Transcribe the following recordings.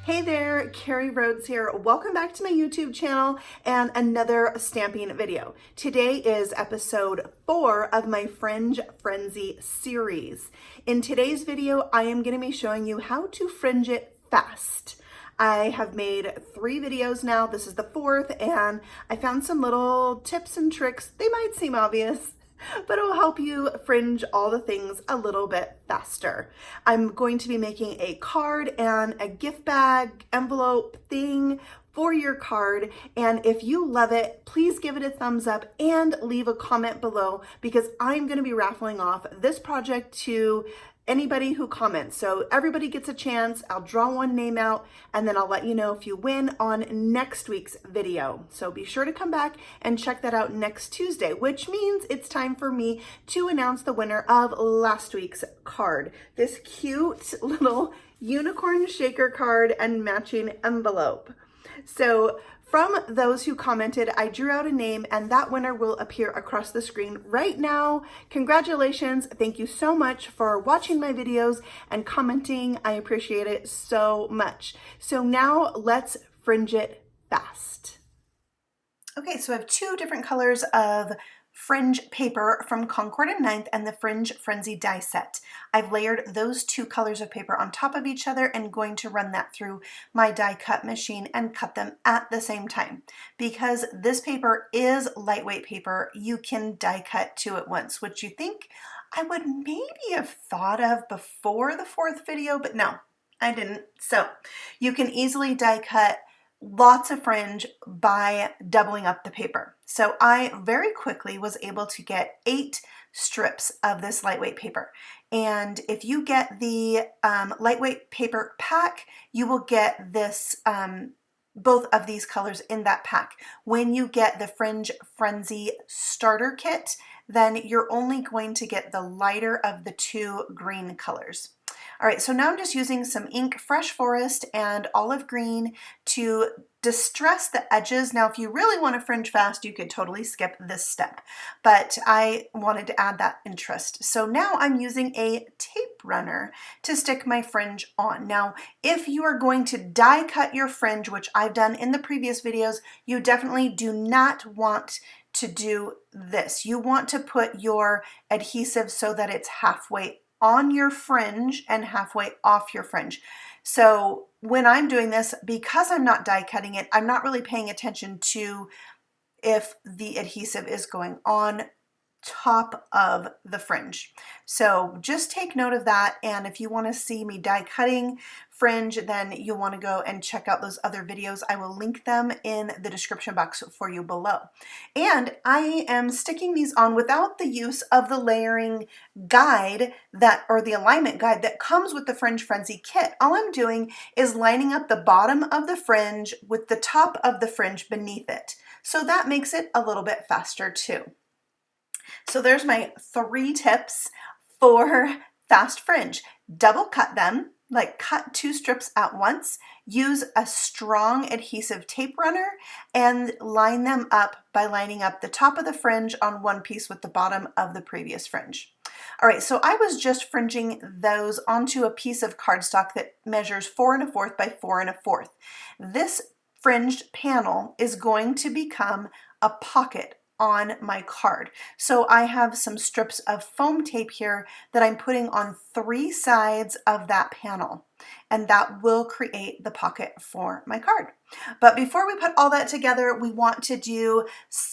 Hey there, Carrie Rhodes here. Welcome back to my YouTube channel and another stamping video. Today is episode 4 of my Fringe Frenzy series. In today's video, I am going to be showing you how to fringe it fast. I have made 3 videos now. This is the 4th, and I found some little tips and tricks. They might seem obvious, but it will help you fringe all the things a little bit faster. I'm going to be making a card and a gift bag envelope thing for your card, and if you love it, please give it a thumbs up and leave a comment below because I'm going to be raffling off this project to anybody who comments. So everybody gets a chance. I'll draw one name out and then I'll let you know if you win on next week's video. So be sure to come back and check that out next Tuesday, which means it's time for me to announce the winner of last week's card. This cute little unicorn shaker card and matching envelope. So from those who commented, I drew out a name and that winner will appear across the screen right now. Congratulations. Thank you so much for watching my videos and commenting. I appreciate it so much. So now let's fringe it fast. Okay, so I have 2 different colors of fringe paper from Concord and Ninth and the Fringe Frenzy die set. I've layered those 2 colors of paper on top of each other and going to run that through my die cut machine and cut them at the same time. Because this paper is lightweight paper, you can die cut 2 at once, which you think I would maybe have thought of before the 4th video, but no, I didn't. So you can easily die cut lots of fringe by doubling up the paper. So I very quickly was able to get 8 strips of this lightweight paper. And if you get the lightweight paper pack, you will get this both of these colors in that pack. When you get the Fringe Frenzy starter kit, then you're only going to get the lighter of the 2 green colors. All right, so now I'm just using some ink, Fresh Forest and Olive Green to distress the edges. Now, if you really want to fringe fast, you could totally skip this step, but I wanted to add that interest. So now I'm using a tape runner to stick my fringe on. Now, if you are going to die cut your fringe, which I've done in the previous videos, you definitely do not want to do this. You want to put your adhesive so that it's halfway on your fringe and halfway off your fringe. So when I'm doing this, because I'm not die cutting it, I'm not really paying attention to if the adhesive is going on top of the fringe. So just take note of that, and if you want to see me die cutting fringe, then you'll want to go and check out those other videos. I will link them in the description box for you below. And I am sticking these on without the use of the layering guide or the alignment guide that comes with the Fringe Frenzy kit. All I'm doing is lining up the bottom of the fringe with the top of the fringe beneath it. So that makes it a little bit faster too. So there's my 3 tips for fast fringe. Double cut them, like cut 2 strips at once, use a strong adhesive tape runner, and line them up by lining up the top of the fringe on one piece with the bottom of the previous fringe. All right, so I was just fringing those onto a piece of cardstock that measures 4 1/4 by 4 1/4. This fringed panel is going to become a pocket on my card. So I have some strips of foam tape here that I'm putting on 3 sides of that panel, and that will create the pocket for my card. But before we put all that together, we want to do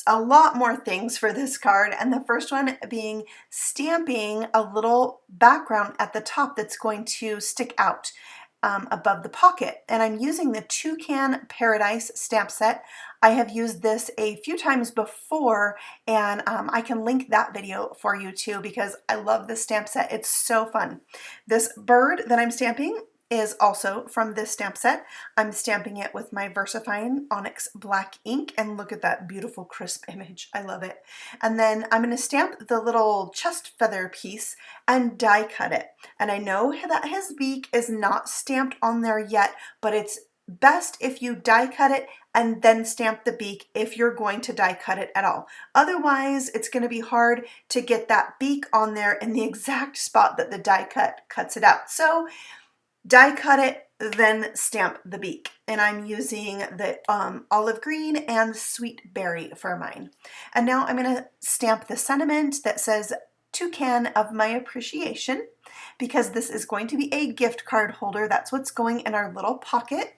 a lot more things for this card, and the first one being stamping a little background at the top that's going to stick out above the pocket. And I'm using the Toucan Paradise stamp set. I have used this a few times before, and I can link that video for you too because I love this stamp set. It's so fun. This bird that I'm stamping is also from this stamp set. I'm stamping it with my VersaFine Onyx black ink, and look at that beautiful crisp image. I love it. And then I'm going to stamp the little chest feather piece and die cut it. And I know that his beak is not stamped on there yet, but it's best if you die cut it and then stamp the beak if you're going to die cut it at all. Otherwise, it's going to be hard to get that beak on there in the exact spot that the die cut cuts it out. So die cut it then stamp the beak. And I'm using the olive green and sweet berry for mine. And now I'm going to stamp the sentiment that says toucan of my appreciation, because this is going to be a gift card holder. That's what's going in our little pocket.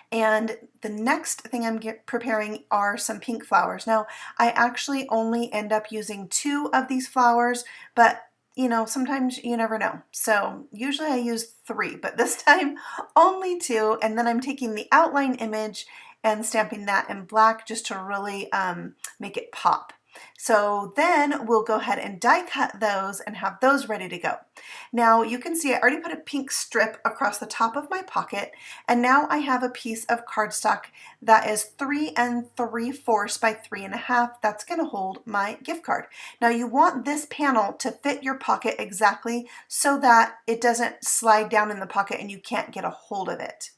And the next thing I'm preparing are some pink flowers. Now, I actually only end up using 2 of these flowers, but you know, sometimes you never know. So usually I use 3, but this time only 2. And then I'm taking the outline image and stamping that in black just to really make it pop. So then we'll go ahead and die cut those and have those ready to go. Now you can see I already put a pink strip across the top of my pocket, and now I have a piece of cardstock that is 3 3/4 by 3.5. That's going to hold my gift card. Now you want this panel to fit your pocket exactly so that it doesn't slide down in the pocket and you can't get a hold of it.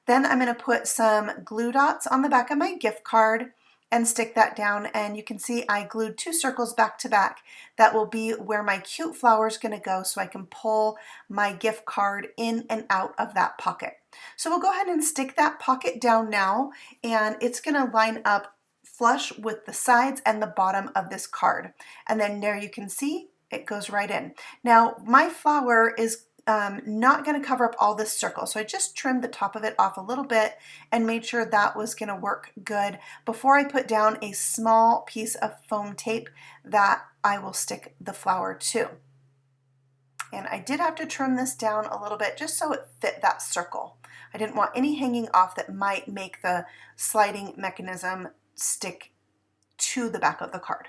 Then I'm going to put some glue dots on the back of my gift card and stick that down, and you can see I glued 2 circles back to back. That will be where my cute flower is going to go, so I can pull my gift card in and out of that pocket. So we'll go ahead and stick that pocket down now, and it's going to line up flush with the sides and the bottom of this card. And then there you can see it goes right in. Now my flower is not going to cover up all this circle, so I just trimmed the top of it off a little bit and made sure that was going to work good before I put down a small piece of foam tape that I will stick the flower to. And I did have to trim this down a little bit just so it fit that circle. I didn't want any hanging off that might make the sliding mechanism stick to the back of the card.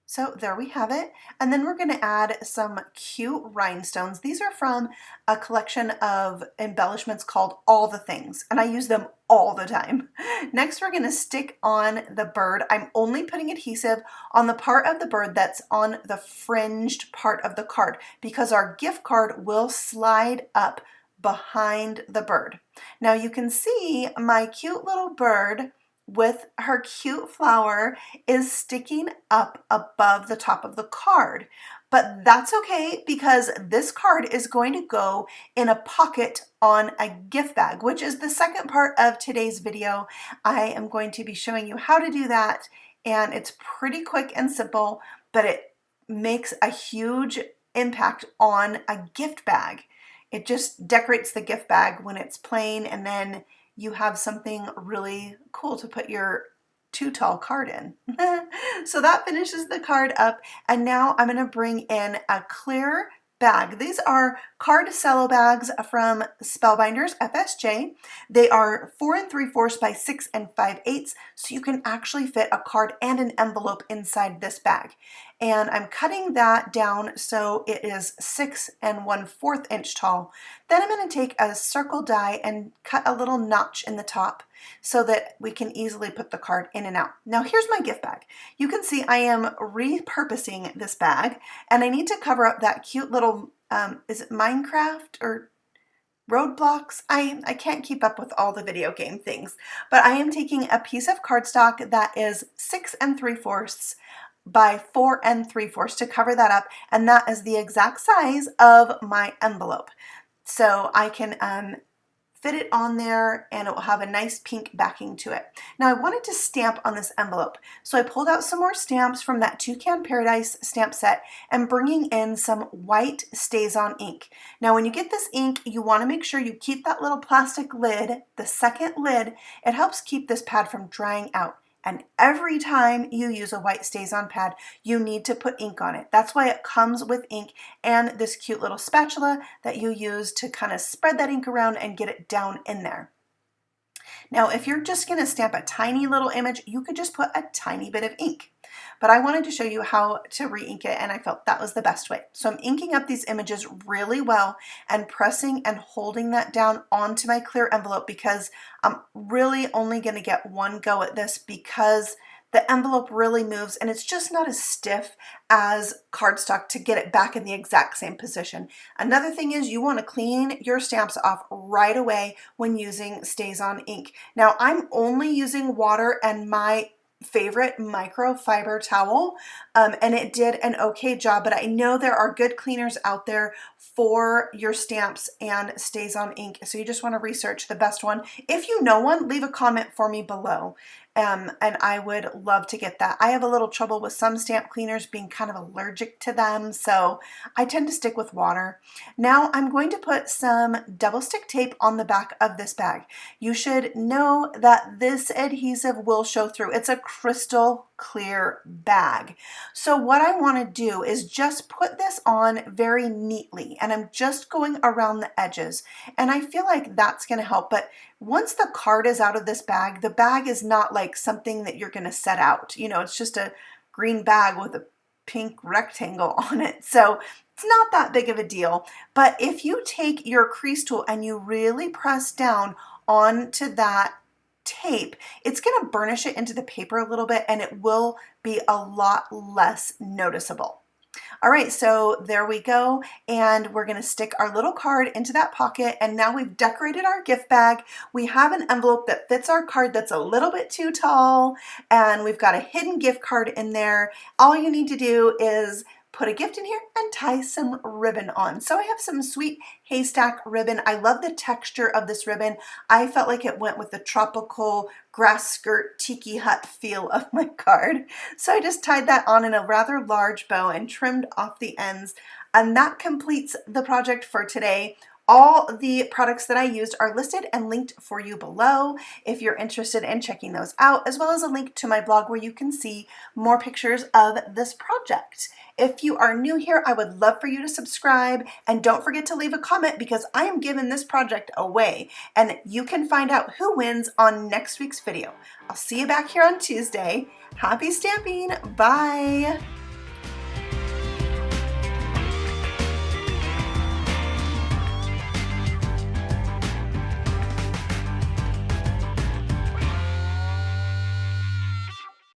So there we have it. And then we're going to add some cute rhinestones. These are from a collection of embellishments called All the Things, and I use them all the time. Next, we're going to stick on the bird. I'm only putting adhesive on the part of the bird that's on the fringed part of the card, because our gift card will slide up behind the bird. Now you can see my cute little bird with her cute flower is sticking up above the top of the card. But that's okay, because this card is going to go in a pocket on a gift bag, which is the second part of today's video. I am going to be showing you how to do that, and it's pretty quick and simple, but it makes a huge impact on a gift bag. It just decorates the gift bag when it's plain, and then you have something really cool to put your too tall card in. So that finishes the card up, and now I'm going to bring in a clear bag. These are card cello bags from Spellbinders FSJ. They are 4 3/4 by 6 5/8, so you can actually fit a card and an envelope inside this bag. And I'm cutting that down so it is 6 1/4 inch tall. Then I'm going to take a circle die and cut a little notch in the top so that we can easily put the card in and out. Now here's my gift bag. You can see I am repurposing this bag, and I need to cover up that cute little, is it Minecraft or Roadblocks? I can't keep up with all the video game things, but I am taking a piece of cardstock that is 6 3/4 by 4 3/4 to cover that up, and that is the exact size of my envelope. So I can fit it on there, and it will have a nice pink backing to it. Now I wanted to stamp on this envelope, so I pulled out some more stamps from that Toucan Paradise stamp set and bringing in some white StazOn ink. Now when you get this ink, you want to make sure you keep that little plastic lid, the second lid. It helps keep this pad from drying out. And every time you use a white StazOn pad, you need to put ink on it. That's why it comes with ink and this cute little spatula that you use to kind of spread that ink around and get it down in there. Now, if you're just going to stamp a tiny little image, you could just put a tiny bit of ink. But I wanted to show you how to re-ink it, and I felt that was the best way. So I'm inking up these images really well and pressing and holding that down onto my clear envelope, because I'm really only going to get one go at this, because the envelope really moves and it's just not as stiff as cardstock to get it back in the exact same position. Another thing is you want to clean your stamps off right away when using StazOn ink. Now I'm only using water and my favorite microfiber towel, and it did an okay job, but I know there are good cleaners out there for your stamps and stays on ink, so you just want to research the best one. If you know one, leave a comment for me below, and I would love to get that. I have a little trouble with some stamp cleaners being kind of allergic to them, so I tend to stick with water. Now I'm going to put some double stick tape on the back of this bag. You should know that this adhesive will show through. It's a crystal clear bag. So what I want to do is just put this on very neatly, and I'm just going around the edges, and I feel like that's going to help. But once the card is out of this bag, the bag is not like something that you're going to set out. You know, it's just a green bag with a pink rectangle on it. So it's not that big of a deal. But if you take your crease tool and you really press down onto that tape, it's going to burnish it into the paper a little bit, and it will be a lot less noticeable. All right, so there we go, and we're going to stick our little card into that pocket, and now we've decorated our gift bag. We have an envelope that fits our card that's a little bit too tall, and we've got a hidden gift card in there. All you need to do is put a gift in here and tie some ribbon on. So I have some sweet haystack ribbon. I love the texture of this ribbon. I felt like it went with the tropical grass skirt tiki hut feel of my card. So I just tied that on in a rather large bow and trimmed off the ends. And that completes the project for today. All the products that I used are listed and linked for you below if you're interested in checking those out, as well as a link to my blog where you can see more pictures of this project. If you are new here, I would love for you to subscribe, and don't forget to leave a comment because I am giving this project away, and you can find out who wins on next week's video. I'll see you back here on Tuesday. Happy stamping! Bye!